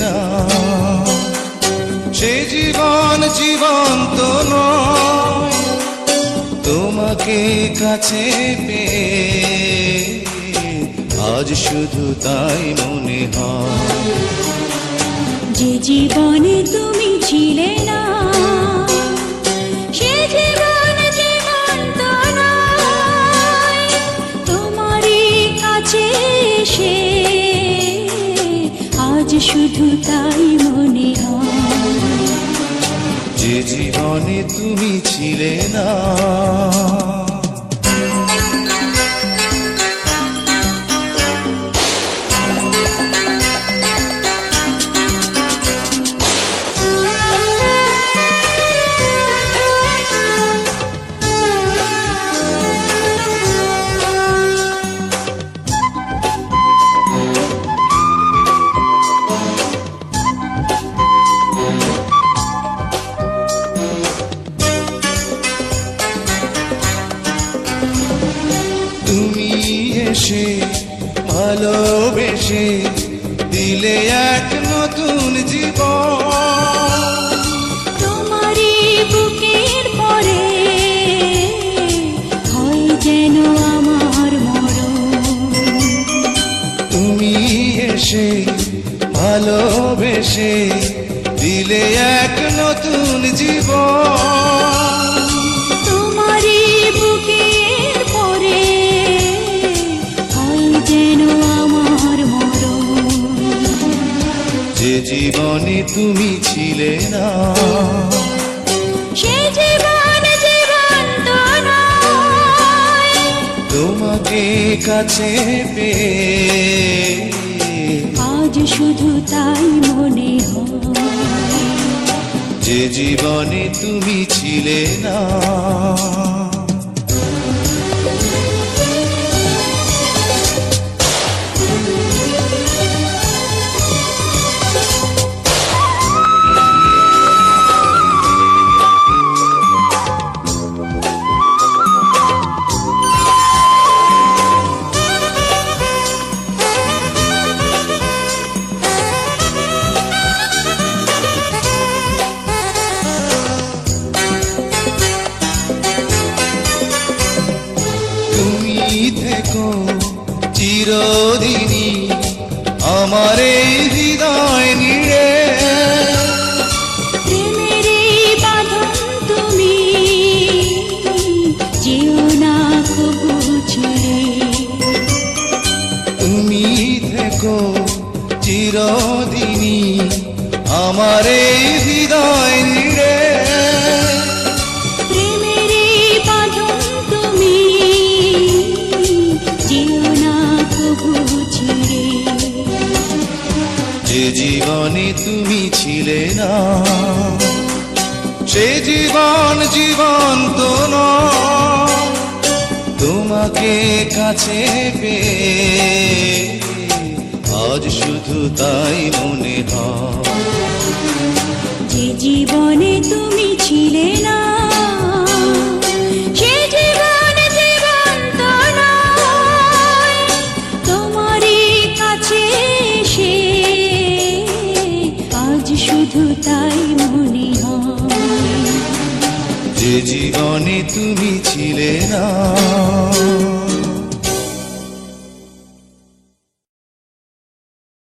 না, সে জীবন জীবন্ত নয়। তোমাকে কাছে পেয়ে আজ শুধু তাই মনে হয়। যে জীবনে তুমি ছিলে না, সে জীবন জীবন্ত নয়। তোমারই কাছে এসে আজ শুধু তাই মনে হয়। যে জীবনে তুমি ছিলে না, তুমি এসে ভালোবেসে দিলে এক নতুন জীবন। তোমারই বুকের পরে হয় যেন আমার মরণ। তুমি এসে ভালোবেসে দিলে এক নতুন জীবন। তোমারই বুকের পরে হয় যেন আমার মরণ। যে জীবনে তুমি ছিলে না, সে জীবন জীবন্ত নয়। তোমাকে কাছে পেয়ে আজ শুধু তাই মনে হয়। যে জীবনে তুমি ছিলে না। তুমি থেকো চিরদিনই আমার এই হৃদয় নিয়ে। প্রেমের এই বাঁধন তুমি যেও না কবু ছেড়ে। তুমি থেকো চিরদিনই আমার এই হৃদয় নিয়ে। প্রেমের এই বাঁধন তুমি যেও না কবু ছেড়ে। যে জীবনে তুমি ছিলে না, সে জীবন জীবন্ত নয়। তোমাকে কাছে পেয়ে আজ শুধু তাই মনে হয়। যে জীবনে তুমি ছিলে না, সে জীবন জীবন্ত নয়। তোমারই কাছে এসে আজ শুধু তাই মনে হয়। যে জীবনে তুমি ছিলে না।